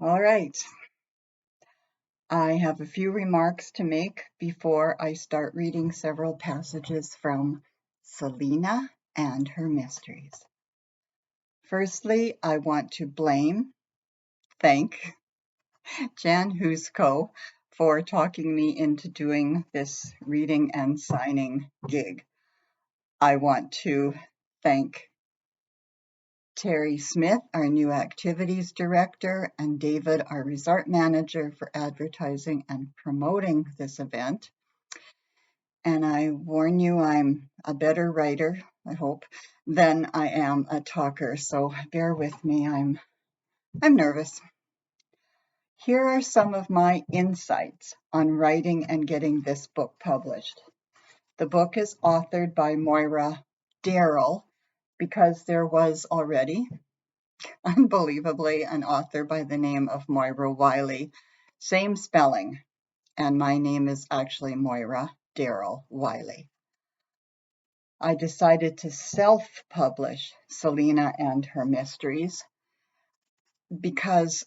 All right. I have a few remarks to make before I start reading several passages from Selena and Her Mysteries. Firstly, I want to thank Jan Husko for talking me into doing this reading and signing gig. I want to thank Terry Smith, our new activities director, and David, our resort manager, for advertising and promoting this event. And I warn you, I'm a better writer, I hope, than I am a talker, so bear with me. I'm nervous. Here are some of my insights on writing and getting this book published. The book is authored by Moira DARRELL because there was already, unbelievably, an author by the name of Moira Wiley. Same spelling, and my name is actually Moira DARRELL Wiley. I decided to self-publish Selena and Her Mysteries because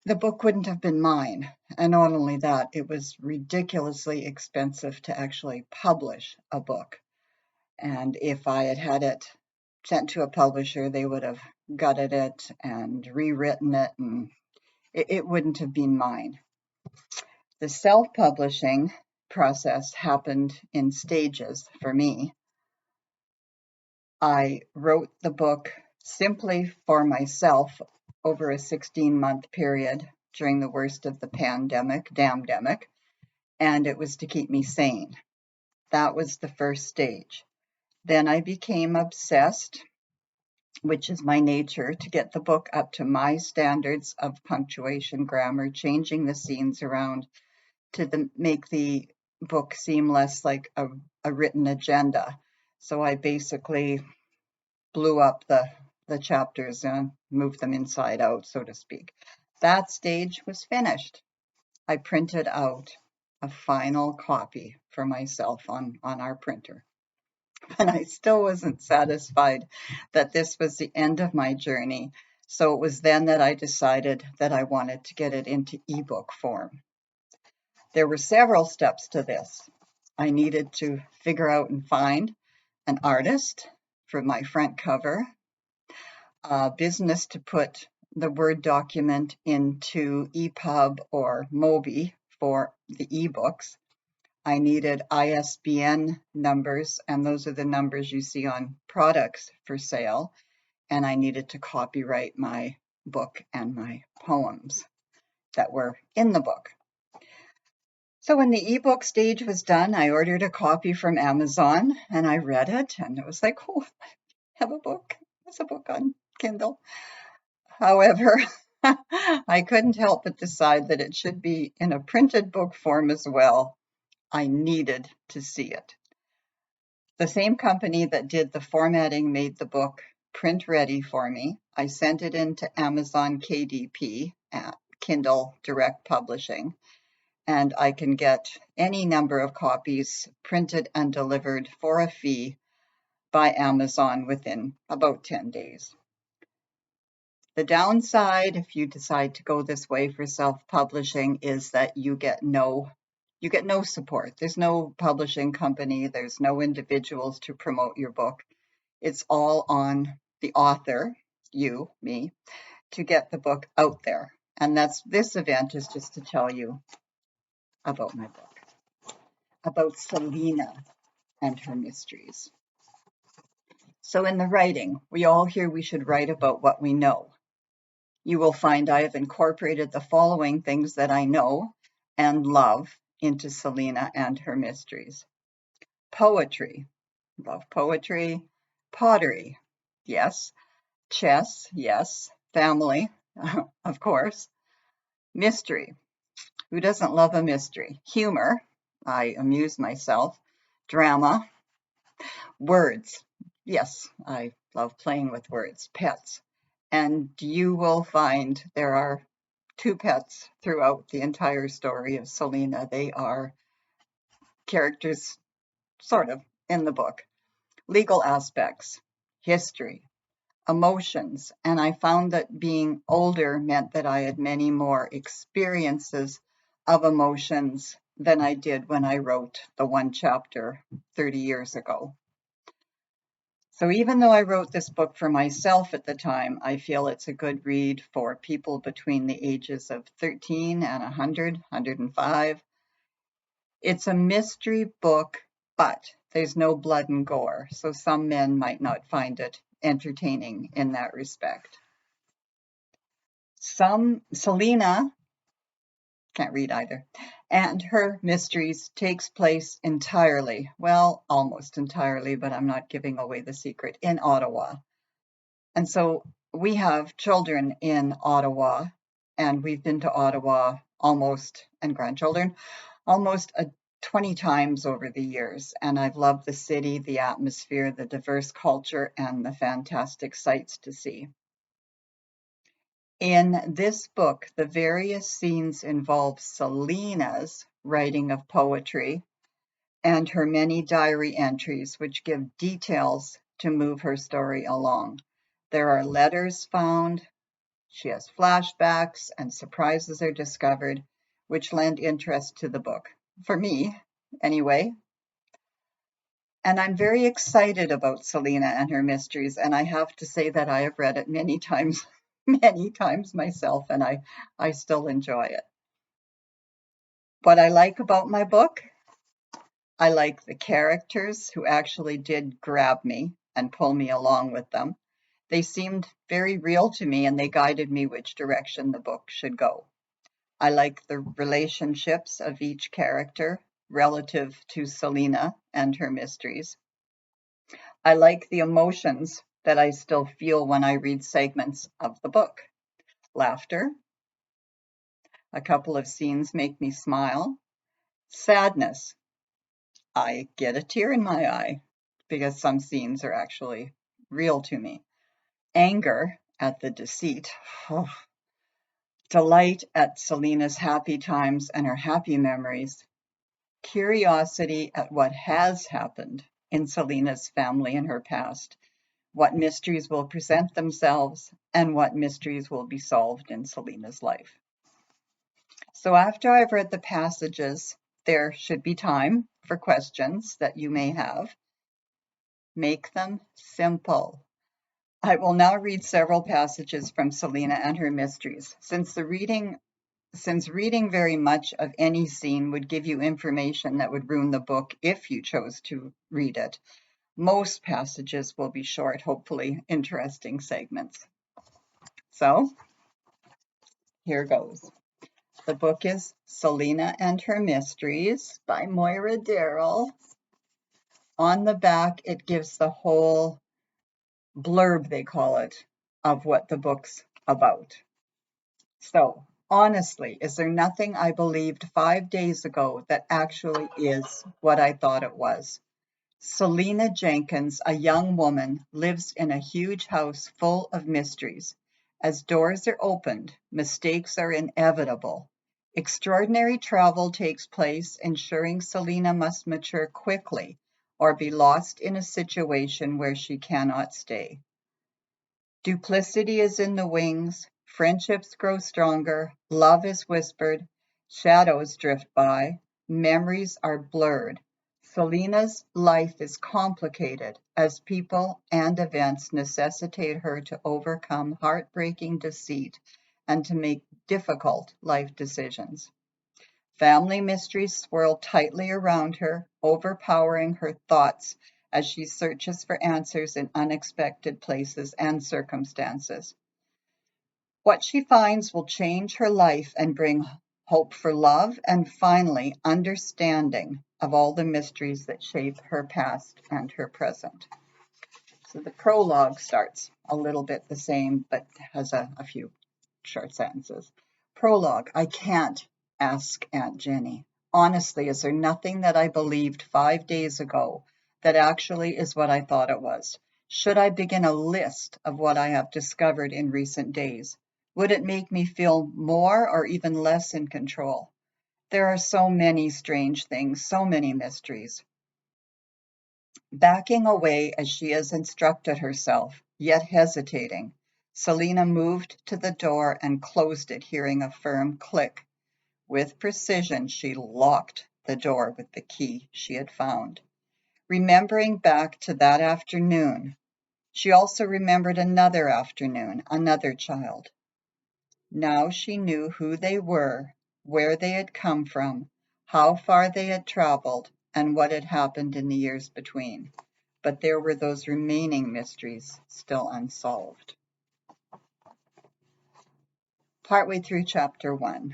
the book wouldn't have been mine. And not only that, it was ridiculously expensive to actually publish a book. And if I had had it sent to a publisher, they would have gutted it and rewritten it, and it wouldn't have been mine. The self-publishing process happened in stages for me. I wrote the book simply for myself over a 16-month period during the worst of the damdemic, and it was to keep me sane. That was the first stage. Then I became obsessed, which is my nature, to get the book up to my standards of punctuation, grammar, changing the scenes around to make the book seem less like a written agenda. So I basically blew up the chapters and moved them inside out, so to speak. That stage was finished. I printed out a final copy for myself on our printer. And I still wasn't satisfied that this was the end of my journey. So it was then that I decided that I wanted to get it into ebook form. There were several steps to this. I needed to figure out and find an artist for my front cover, a business to put the Word document into EPUB or Mobi for the ebooks. I needed ISBN numbers, and those are the numbers you see on products for sale. And I needed to copyright my book and my poems that were in the book. So when the ebook stage was done, I ordered a copy from Amazon and I read it, and it was like, oh, I have a book. There's a book on Kindle. However, I couldn't help but decide that it should be in a printed book form as well. I needed to see it. The same company that did the formatting made the book print ready for me. I sent it into Amazon KDP at Kindle Direct Publishing, and I can get any number of copies printed and delivered for a fee by Amazon within about 10 days. The downside, if you decide to go this way for self-publishing, is that you get no support. There's no publishing company, there's no individuals to promote your book. It's all on the author, you, me, to get the book out there. And this event is just to tell you about my book, about Selena and Her Mysteries. So in the writing, we all hear we should write about what we know. You will find I have incorporated the following things that I know and love into Selena and Her Mysteries. Poetry, love poetry. Pottery, yes. Chess, yes. Family, of course. Mystery, who doesn't love a mystery? Humor, I amuse myself. Drama. Words, yes, I love playing with words. Pets, and you will find there are 2 pets throughout the entire story of Selena. They are characters, sort of, in the book. Legal aspects, history. emotions, and I found that being older meant that I had many more experiences of emotions than I did when I wrote the one chapter 30 years ago. So even though I wrote this book for myself at the time, I feel it's a good read for people between the ages of 13 and 100, 105. It's a mystery book, but there's no blood and gore, so some men might not find it entertaining in that respect. Selena, can't read either, and her mysteries takes place entirely, well, almost entirely, but I'm not giving away the secret, in Ottawa. And so we have children in Ottawa, and we've been to Ottawa almost, and grandchildren, almost 20 times over the years. And I've loved the city, the atmosphere, the diverse culture, and the fantastic sights to see. In this book, the various scenes involve Selena's writing of poetry and her many diary entries, which give details to move her story along. There are letters found, she has flashbacks, and surprises are discovered, which lend interest to the book. For me, anyway. And I'm very excited about Selena and her mysteries, and I have to say that I have read it many times, many times myself, and I still enjoy it. What I like about my book, I like the characters who actually did grab me and pull me along with them. They seemed very real to me, and they guided me which direction the book should go. I like the relationships of each character relative to Selena and her mysteries. I like the emotions that I still feel when I read segments of the book. Laughter. A couple of scenes make me smile. Sadness. I get a tear in my eye because some scenes are actually real to me. Anger at the deceit. Oh. Delight at Selena's happy times and her happy memories. Curiosity at what has happened in Selena's family and her past. What mysteries will present themselves and what mysteries will be solved in Selena's life. So after I've read the passages, there should be time for questions that you may have. Make them simple. I will now read several passages from Selena and her mysteries. Since reading very much of any scene would give you information that would ruin the book if you chose to read it, most passages will be short, hopefully interesting segments. So here goes. The book is Selena and Her Mysteries by Moira DARRELL. On the back, it gives the whole blurb, they call it, of what the book's about. So, honestly, is there nothing I believed 5 days ago that actually is what I thought it was? Selena Jenkins, a young woman, lives in a huge house full of mysteries. As doors are opened, mistakes are inevitable. Extraordinary travel takes place, ensuring Selena must mature quickly or be lost in a situation where she cannot stay. Duplicity is in the wings, friendships grow stronger, love is whispered, shadows drift by, memories are blurred. Selena's life is complicated as people and events necessitate her to overcome heartbreaking deceit and to make difficult life decisions. Family mysteries swirl tightly around her, overpowering her thoughts as she searches for answers in unexpected places and circumstances. What she finds will change her life and bring hope for love and finally understanding of all the mysteries that shape her past and her present. So the prologue starts a little bit the same, but has a few short sentences. Prologue. I can't ask Aunt Jenny. Honestly, is there nothing that I believed 5 days ago that actually is what I thought it was? Should I begin a list of what I have discovered in recent days? Would it make me feel more or even less in control? There are so many strange things, so many mysteries. Backing away as she has instructed herself, Yet hesitating, Selena moved to the door and closed it, hearing a firm click. With precision, she locked the door with the key she had found. Remembering back to that afternoon, she also remembered another afternoon, another child. Now she knew who they were, where they had come from, how far they had traveled, and what had happened in the years between. But there were those remaining mysteries still unsolved. Partway through chapter 1.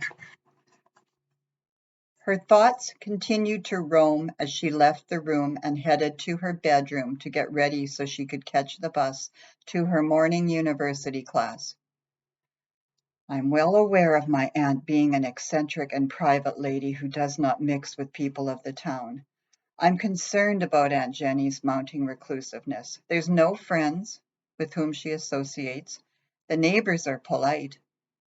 Her thoughts continued to roam as she left the room and headed to her bedroom to get ready so she could catch the bus to her morning university class. I'm well aware of my aunt being an eccentric and private lady who does not mix with people of the town. I'm concerned about Aunt Jenny's mounting reclusiveness. There's no friends with whom she associates. The neighbors are polite,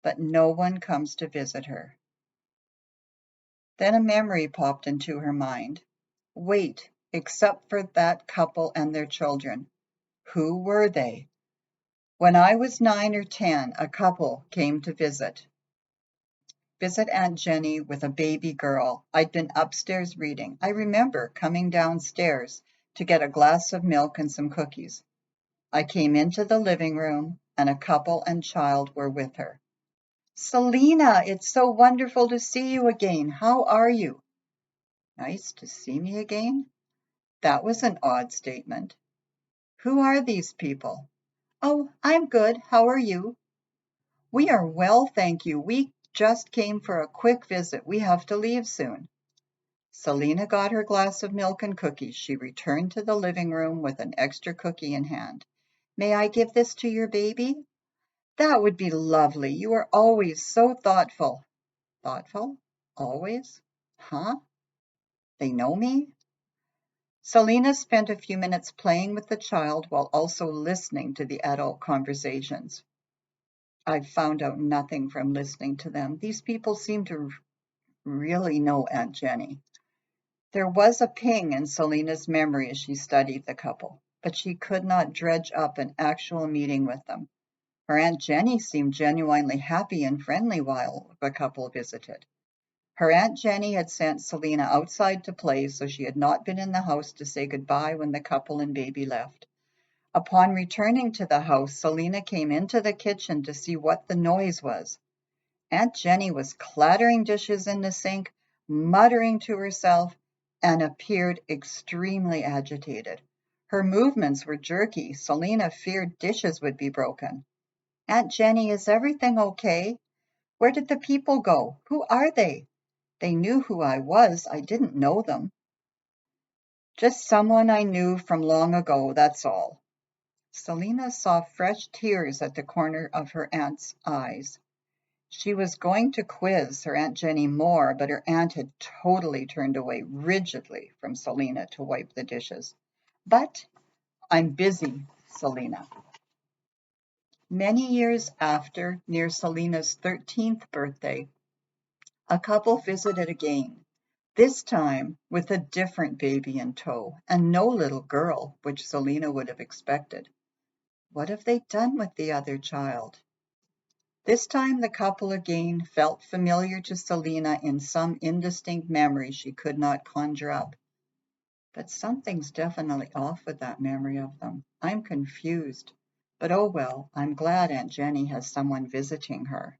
but no one comes to visit her. Then a memory popped into her mind. Wait, except for that couple and their children. Who were they? When I was 9 or 10, a couple came to visit Aunt Jenny with a baby girl. I'd been upstairs reading. I remember coming downstairs to get a glass of milk and some cookies. I came into the living room, and a couple and child were with her. Selena, it's so wonderful to see you again. How are you? Nice to see me again? That was an odd statement. Who are these people? Oh, I'm good. How are you? We are well, thank you. We just came for a quick visit. We have to leave soon. Selena got her glass of milk and cookies. She returned to the living room with an extra cookie in hand. May I give this to your baby? That would be lovely. You are always so thoughtful. Thoughtful? Always? Huh? They know me? Selena spent a few minutes playing with the child while also listening to the adult conversations. I've found out nothing from listening to them. These people seem to really know Aunt Jenny. There was a ping in Selena's memory as she studied the couple, but she could not dredge up an actual meeting with them. Her Aunt Jenny seemed genuinely happy and friendly while the couple visited. Her Aunt Jenny had sent Selena outside to play, so she had not been in the house to say goodbye when the couple and baby left. Upon returning to the house, Selena came into the kitchen to see what the noise was. Aunt Jenny was clattering dishes in the sink, muttering to herself, and appeared extremely agitated. Her movements were jerky. Selena feared dishes would be broken. Aunt Jenny, is everything okay? Where did the people go? Who are they? They knew who I was. I didn't know them. Just someone I knew from long ago, that's all. Selena saw fresh tears at the corner of her aunt's eyes. She was going to quiz her Aunt Jenny more, but her aunt had totally turned away rigidly from Selena to wipe the dishes. But I'm busy, Selena. Many years after, near Selena's 13th birthday, a couple visited again, this time with a different baby in tow, and no little girl, which Selena would have expected. What have they done with the other child? This time the couple again felt familiar to Selena in some indistinct memory she could not conjure up. But something's definitely off with that memory of them. I'm confused. But oh well, I'm glad Aunt Jenny has someone visiting her.